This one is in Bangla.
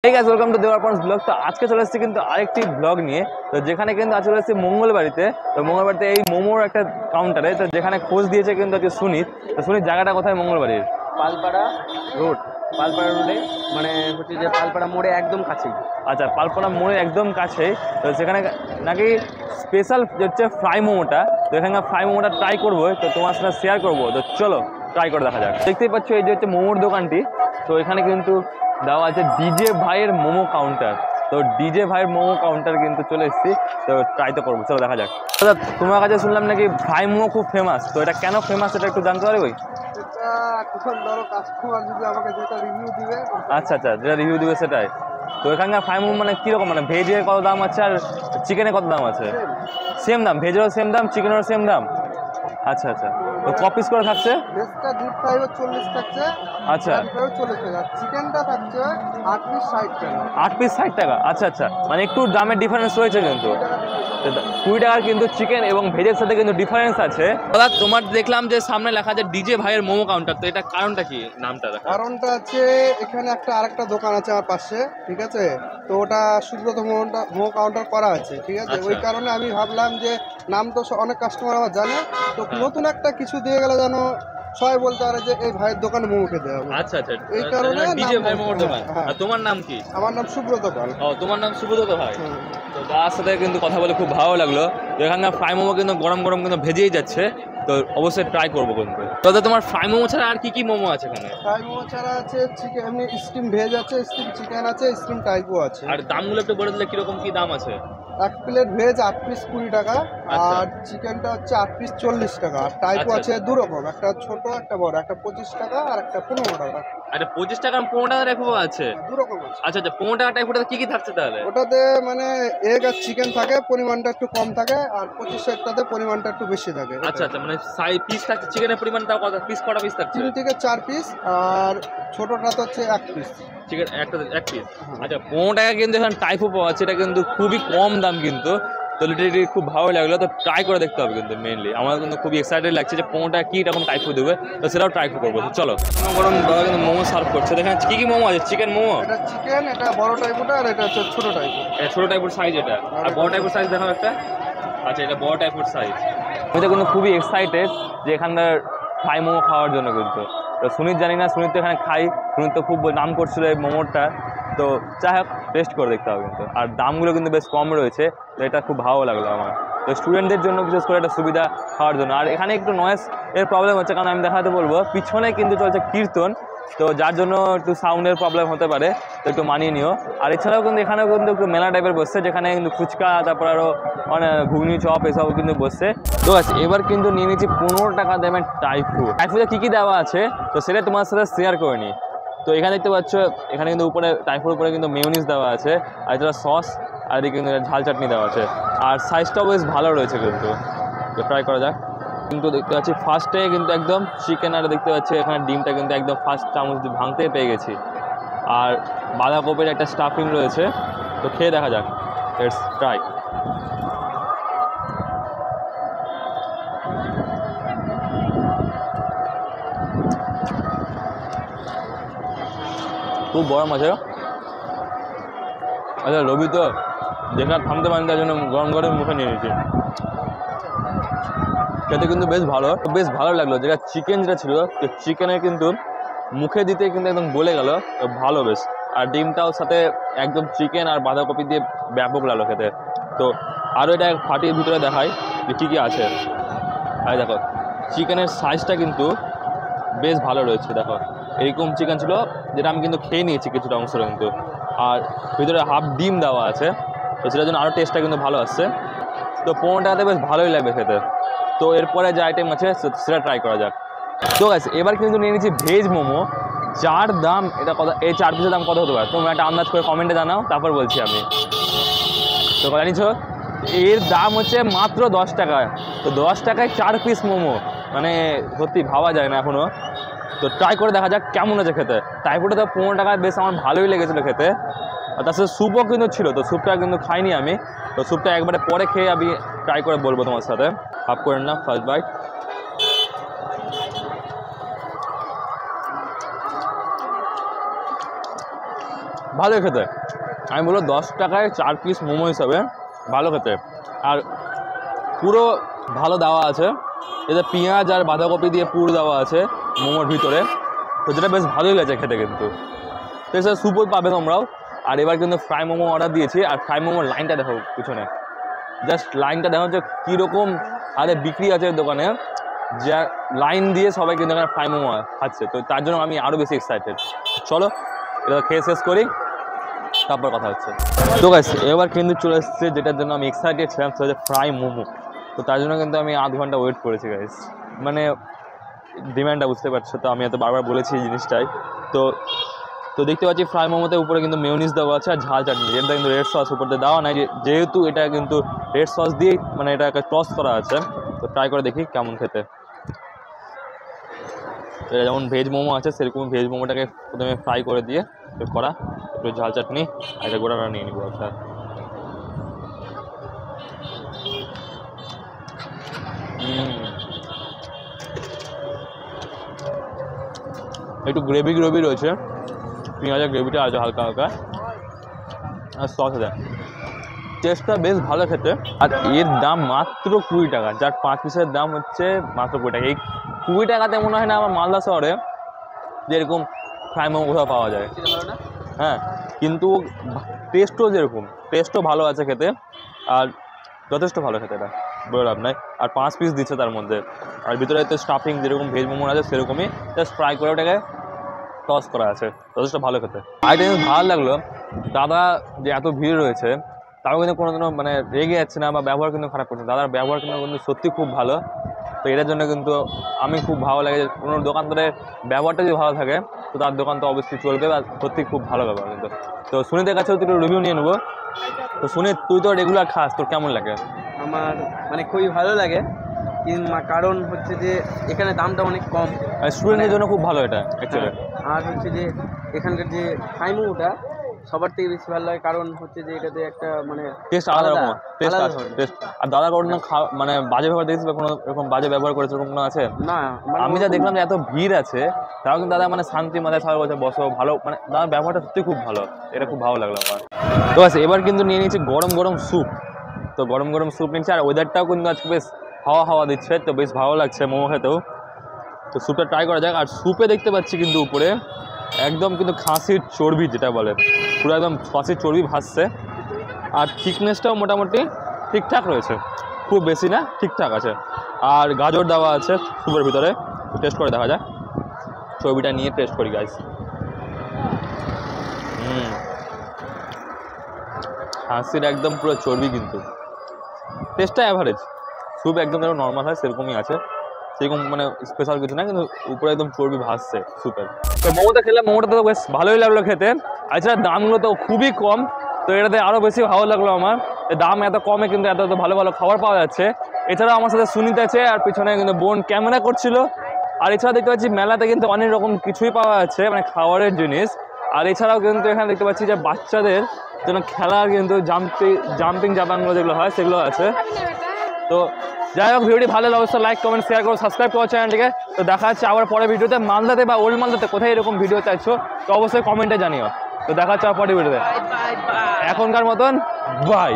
Hey guys, welcome to Devar Pons Vlog। তো আজকে চলে এসেছি কিন্তু আরেকটি ব্লগ নিয়ে। তো যেখানে কিন্তু আজ চলে এসেছি মঙ্গলবাড়িতে। তো মঙ্গলবাড়িতে এই মোমোর একটা কাউন্টারে, তো যেখানে খোঁজ দিয়েছে কিন্তু আজকে সুনীত। তো সুনীত, জায়গাটা কোথায় মঙ্গলবাড়ির? পালপাড়া রোড, পালপাড়া রোডে মানে হচ্ছে যে পালপাড়া মোড়ে একদম কাছেই। আচ্ছা, পালপাড়া মোড়ে একদম কাছে। তো সেখানে নাকি স্পেশাল হচ্ছে ফ্রাই মোমোটা। তো এখানকার ফ্রাই মোমোটা ট্রাই করবো, তো তোমার সাথে শেয়ার করবো। তো চলো ট্রাই করে দেখা যাক। দেখতেই পাচ্ছ এই যে হচ্ছে মোমোর দোকানটি। তো এখানে কিন্তু দেওয়া আছে ডিজে ভাইয়ের মোমো কাউন্টার। তো ডিজে ভাইয়ের মোমো কাউন্টার কিন্তু চলে এসেছি। তো ট্রাই তো করবো, চলো দেখা যাক। দাদা, তোমার কাছে শুনলাম নাকি ফ্রাই মোমো খুব ফেমাস। তো এটা কেন ফেমাস এটা একটু জানতে পারবে? আচ্ছা আচ্ছা, যেটা রিভিউ দিবে সেটাই। তো এখানকার ফ্রাই মোমো মানে কীরকম, মানে ভেজের কত দাম আছে আর চিকেনের কত দাম আছে? সেম দাম, ভেজেরও সেম দাম, চিকেনেরও সেম দাম? আচ্ছা আচ্ছা। তো ক পিস করে থাকছে? ভেজটা ডিপ ফ্রাই 40 থাকছে, আচ্ছা, 40 টাকা। চিকেনটা থাকছে 8 পিস 60 টাকা। 8 পিস 60 টাকা। আচ্ছা আচ্ছা, মানে একটু দামের ডিফারেন্স রয়েছে কিন্তু। 20 টাকার কিন্তু চিকেন এবং ভেজের সাথে কিন্তু ডিফারেন্স আছে। দাদা, তোমার দেখলাম যে সামনে লেখা আছে ডিজে ভাইয়ের মোমো কাউন্টার। তো এটা কারণটা কি, নামটা? কারণটা আছে এখানে একটা আরেকটা দোকান আছে আমার পাশে, ঠিক আছে? তো ওটা সুব্রত মোমো কাউন্টার করা আছে, ঠিক আছে? ওই কারণে আমি ভাবলাম যে নাম তো অনেক কাস্টমার আমার জানে, তো নতুন একটা কিছু দিয়ে গেলে যেন সবাই বলতে পারে যে এই ভাইয়ের দোকানে মোমো খেতে হবে। আচ্ছা আচ্ছা, এই কারণে ডিজে ভাইয়ের মোমোর দোকান। আর তোমার নাম কি? আমার নাম সুব্রত পাল। ও, তোমার নাম সুব্রত ভাই। তো তার সাথে কিন্তু কথা বলে খুব ভালো লাগলো। তো এখানকার ফ্রাই মোমো কিন্তু গরম গরম কিন্তু ভেজেই যাচ্ছে। তো অবশ্যই ট্রাই করবো কিন্তু। দাদা, তোমার ফ্রাই মোমো ছাড়া আর কি কি মোমো আছে এখানে? ফ্রাই মোমো ছাড়া আছে চিকেন, এমনি স্টিম ভেজ আছে, স্টিম চিকেন আছে, স্টিম টাইপও আছে। আর দামগুলো একটু বলে দিলে কিরকম কি দাম আছে? এক প্লেট ভেজ 8 পিস 20 টাকা, আর চিকেনটা হচ্ছে 8 পিস 40 টাকা। আর টাইপও আছে দু রকম, একটা ছোট একটা বড়, একটা 25 টাকা আর একটা 15 টাকা। আচ্ছা, 25 টাকা 15 টাকা টাইপও আছে? দু রকম আছে। আচ্ছা আচ্ছা, 15 টাকা টাইপটাতে কি কি থাকছে তাহলে? ওটাতে মানে এগ আর চিকেন থাকে, পরিমাণটা একটু কম থাকে, আর 25টাতে পরিমাণটা একটু বেশি থাকে। আচ্ছা আচ্ছা, মানে পিস থাকছে, চিকেনের পরিমাণটা কত পিস, কটা পিস থাকছে? 3 থেকে 4 পিস, আর ছোটটাতে হচ্ছে 1 পিস চিকেন, একটা 1 পিস। আচ্ছা, 15 টাকা কিন্তু এখানে টাইপও পাওয়া যাচ্ছে, এটা কিন্তু খুবই কম দাম কিন্তু। তো লিটারেলি খুব ভালো লাগলো। তো ট্রাই করে দেখতে হবে কিন্তু মেনলি। আমার কিন্তু খুবই এক্সাইটেড লাগছে যে 15 টাকা কী রকম টাইপও দেবে। তো সেটাও ট্রাই করবো। চলো, গরম দাদা কিন্তু মোমো সার্ভ করছে। দেখেন কী কী মোমো আছে। চিকেন মোমো, এটা চিকেন, এটা বড় টাইপটা, আর এটা হচ্ছে ছোট টাইপ। এটা ছোটো টাইপের সাইজ, এটা। আর বড় টাইপের সাইজ দেখাও একটা। আচ্ছা, এটা বড় টাইপের সাইজ। আমি তো কিন্তু খুবই এক্সাইটেড যে এখানকার ফ্রাই মোমো খাওয়ার জন্য কিন্তু। তো সুনীত জানি না, সুনীত তো এখানে খাই, সুনীত তো খুব নাম করছিল এই মোমোটা। তো যাই হোক, টেস্ট করে দেখতে হবে কিন্তু। আর দামগুলো কিন্তু বেশ কম রয়েছে, তো এটা খুব ভালো লাগলো আমার। তো স্টুডেন্টদের জন্য বিশেষ করে একটা সুবিধা খাওয়ার জন্য। আর এখানে একটু নয়েজ এর প্রবলেম হচ্ছে, কারণ আমি দেখাতে বলবো পিছনে কিন্তু চলছে কীর্তন। তো যার জন্য একটু সাউন্ডের প্রবলেম হতে পারে, তো একটু মানিয়ে নিও। আর এছাড়াও কিন্তু এখানেও কিন্তু একটু মেলা টাইপের বসছে, যেখানে কিন্তু ফুচকা, তারপর আরও মানে ঘুগনি, চপ এসব কিন্তু বসছে। তো আছে, এবার কিন্তু নিয়ে নিচ্ছি 15 টাকা দামের টাইফু। টাইফুতে কী কী দেওয়া আছে তো সেটা তোমার সাথে শেয়ার করে নিই। তো এখানে দেখতে পাচ্ছ, এখানে কিন্তু উপরে টাইফুর উপরে কিন্তু মেয়োনিজ দেওয়া আছে, আর এছাড়া সস, আর এদিকে কিন্তু ঝাল চাটনি দেওয়া আছে। আর সাইজটাও বেশ ভালো রয়েছে কিন্তু। তো ট্রাই করা যাক। কিন্তু দেখতে পাচ্ছি ফার্স্টে কিন্তু একদম চিকেন, আর দেখতে পাচ্ছি এখানে ডিমটা কিন্তু একদম ফার্স্ট চামচ দিয়ে ভাঙতে পেয়ে গেছি। আর বাঁধাকপির একটা স্টাফিং রয়েছে। তো খেয়ে দেখা যাক। Let's try. খুব গরম আছে। আচ্ছা, রবি তো যেটা থামতে পারেন, তার জন্য গরম গরম মুখে নিয়ে নিয়েছি। খেতে কিন্তু বেশ ভালো লাগলো। যেটা চিকেন যেটা ছিল, তো চিকেনের কিন্তু মুখে দিতে কিন্তু একদম গলে গেল, ভালো বেশ। আর ডিমটাও সাথে একদম চিকেন আর বাঁধাকপি দিয়ে ব্যাপক লাগলো খেতে। তো আরও এটা ফাটির ভিতরে দেখাই যে কী কী আছে। আর দেখো, চিকেনের সাইজটা কিন্তু বেশ ভালো রয়েছে। দেখো, এরকম চিকেন ছিল, যেটা আমি কিন্তু খেয়ে নিয়েছি কিছুটা অংশ কিন্তু। আর ভিতরে হাফ ডিম দেওয়া আছে, তো সেটার জন্য আরও টেস্টটা কিন্তু ভালো আসছে। তো 15 টাকাতে বেশ ভালোই লাগবে খেতে। তো এরপরে যে আইটেম আছে সেটা ট্রাই করা যাক। তো গাইস, এবার কিন্তু নিয়ে নিচ্ছি ভেজ মোমো, যার দাম এটা কত, এই 4 পিসের দাম কত হতে পারে তোমরা একটা আন্দাজ করে কমেন্টে জানাও, তারপর বলছি আমি। তো জানিস এর দাম হচ্ছে মাত্র 10 টাকা। তো 10 টাকায় 4 পিস মোমো, মানে সত্যি ভাবা যায় না এখনও। তো ট্রাই করে দেখা যাক কেমন আছে খেতে। টাইফুডে তো 15 টাকায় বেশ আমার ভালোই লেগেছিলো খেতে। আর তার সাথে স্যুপও কিন্তু ছিল, তো স্যুপটা কিন্তু খাইনি আমি। তো স্যুপটা একবারে পরে খেয়ে আমি ট্রাই করে বলবো তোমার সাথে। হাফ করে না, ফার্স্ট বাইট। ভালোই খেতে, আমি বলবো 10 টাকায় 4 পিস মোমো হিসাবে ভালো খেতে। আর পুরো ভালো দেওয়া আছে, এতে পেঁয়াজ আর বাঁধাকপি দিয়ে পুরো দেওয়া আছে মোমোর ভিতরে, তো যেটা বেশ ভালোই লাগছে খেতে কিন্তু। তো এছাড়া স্যুপও পাবে তোমরাও। আর এবার কিন্তু ফ্রাই মোমো অর্ডার দিয়েছি, আর ফ্রাই মোমোর লাইনটা দেখো পিছনে, জাস্ট লাইনটা দেখো যে কীরকম আরে বিক্রি আছে দোকানে, যা লাইন দিয়ে সবাই কিন্তু এখানে ফ্রাই মোমো খাচ্ছে, তো তার জন্য আমি আরও বেশি এক্সাইটেড। চলো এটা খেয়ে শেষ করি, তারপর কথা হচ্ছে। তো গাইস এবার কিন্তু চলে এসেছে যেটার জন্য আমি এক্সাইটেড ছিলাম, সেটা হচ্ছে ফ্রাই মোমো। তো তার জন্য কিন্তু আমি আধ ঘন্টা ওয়েট করেছি গাইস, মানে ডিমান্ডটা বুঝতে পারছো, তো আমি এত বারবার বলেছি এই জিনিসটাই। তো তো দেখতে পাচ্ছি ফ্রাই মোমোতে উপরে কিন্তু মেয়োনিজ দেওয়া আছে আর ঝাল চাটনি, এটা কিন্তু রেড সস উপরে দেওয়া নাই, যেহেতু এটা কিন্তু রেড সস দিয়ে মানে এটাকে টস করা আছে। তো ট্রাই করে দেখি কেমন খেতে। এটা যেমন ভেজ মোমো আছে সেরকম ভেজ মোমোটাকে প্রথমে ফ্রাই করে দিয়ে করা, একটু ঝাল চাটনি আর এটা গোড়াটা নিয়ে নিবো একটা। একটু গ্রেভি গ্রেভি রয়েছে, পেঁয়াজের গ্রেভিটা আছে হালকা হালকা, আর সস আছে, টেস্টটা বেশ ভালো খেতে। আর এর দাম মাত্র 20 টাকা, যার 5 পিসের দাম হচ্ছে মাত্র 20 টাকা। এই 20 টাকাতে মনে হয় না আমার মালদা শহরে যেরকম ফ্রাই মোমো কোথাও পাওয়া যায়। হ্যাঁ, কিন্তু টেস্টও যেরকম, টেস্টও ভালো আছে খেতে, আর যথেষ্ট ভালো খেতে এটা বলে লাভ নাই। আর 5 পিস দিচ্ছে তার মধ্যে, আর ভিতরে তো স্টাফিং যেরকম ভেজ মোমো আছে সেরকমই, জাস্ট ফ্রাই করে ওটাকে টস করা আছে, যথেষ্ট ভালো খেতে। আরেকটা জিনিস ভালো লাগলো, দাদা যে এত ভিড় রয়েছে তাও কিন্তু কোনোদিনও মানে রেগে যাচ্ছে না বা ব্যবহার কিন্তু খারাপ করছে, দাদার ব্যবহার কিন্তু সত্যি খুব ভালো। তো এটার জন্য কিন্তু আমি খুব ভালো লাগে যে কোনো দোকানদারের ব্যবহারটা যদি ভালো থাকে তো তার দোকান তো অবশ্যই চলবে, আর সত্যি খুব ভালো ব্যবহার কিন্তু। তো সুনীতের কাছেও তুই রিভিউ নিয়ে নেবো। তো সুনীত, তুই তো রেগুলার খাস, তোর কেমন লাগে? আমার মানে খুবই ভালো লাগে, কারণ হচ্ছে যে এখানে দামটা অনেক কম, স্টুডেন্টের জন্য খুব ভালো এটা অ্যাকচুয়ালি। আর হচ্ছে যে এখানকার যে ফ্রাই মোমোটা সবার থেকে বেশি ভালো লাগে, কারণ হচ্ছে যে এটাতে একটা মানে টেস্ট আলাদা রকম, টেস্ট আছে টেস্ট। আর দাদা কোনো মানে বাজে ব্যবহার দেখছিস বা কোনো এরকম বাজে ব্যবহার করেছে এরকম কোনো আছে না? আমি যা দেখলাম যে এত ভিড় আছে তাও কিন্তু দাদা মানে শান্তি মাথায় সবাই বলছে বসো, ভালো মানে দাদার ব্যবহারটা সত্যি খুব ভালো, এটা খুব ভালো লাগলো আমার। তো আছে এবার কিন্তু নিয়ে নিয়েছি গরম গরম স্যুপ। তো গরম গরম স্যুপ নিচ্ছি, আর ওয়েদারটাও কিন্তু আজকে বেশ হাওয়া হাওয়া দিচ্ছে, তো বেশ ভালো লাগছে মোমো খেতেও। তো স্যুপটা ট্রাই করা যাক। আর স্যুপে দেখতে পাচ্ছি কিন্তু উপরে একদম কিন্তু খাসির চর্বি যেটা বলে, পুরো একদম খাসির চর্বি ভাসছে, আর থিকনেসটাও মোটামুটি ঠিকঠাক রয়েছে, খুব বেশি না, ঠিকঠাক আছে। আর গাজর দেওয়া আছে স্যুপের ভিতরে, টেস্ট করে দেখা যায়, চর্বিটা নিয়ে টেস্ট করি গাইস। খাসির একদম পুরো চর্বি, কিন্তু টেস্টটা অ্যাভারেজ, স্যুপ একদম যেরকম নর্মাল হয় সেরকমই আছে, সেরকম মানে স্পেশাল কিছু না, কিন্তু উপরে একদম চর্বি ভাসছে স্যুপের। তো মোমোটা খেলাম, মোমোটা তো বেশ ভালোই লাগলো খেতে, আর এছাড়া দামগুলো তো খুবই কম, তো এটাতে আরও বেশি ভালো লাগলো আমার, দাম এত কমে কিন্তু এত ভালো ভালো খাবার পাওয়া যাচ্ছে। এছাড়াও আমার সাথে সুনীত আছে, আর পিছনে কিন্তু বোন ক্যামেরা করছিল। আর এছাড়া দেখতে পাচ্ছি মেলাতে কিন্তু অনেক রকম কিছুই পাওয়া যাচ্ছে, মানে খাবারের জিনিস। আর এছাড়াও কিন্তু এখানে দেখতে পাচ্ছি যে বাচ্চাদের জন্য খেলার কিন্তু জাম্পিং জাপানগুলো যেগুলো হয় সেগুলো আছে। তো যাই হোক, ভিডিওটি ভালো লাগলে অবশ্যই লাইক কমেন্ট শেয়ার করো, সাবস্ক্রাইব করো চ্যানেলটিকে। তো দেখা যাচ্ছে আবার পরে ভিডিওতে। মালদাতে বা ওল্ড মালদাতে কোথায় এরকম ভিডিও চাইছো তো অবশ্যই কমেন্টে জানিও। তো দেখা যাচ্ছে আবার পরে ভিডিওতে, এখনকার মতন বাই।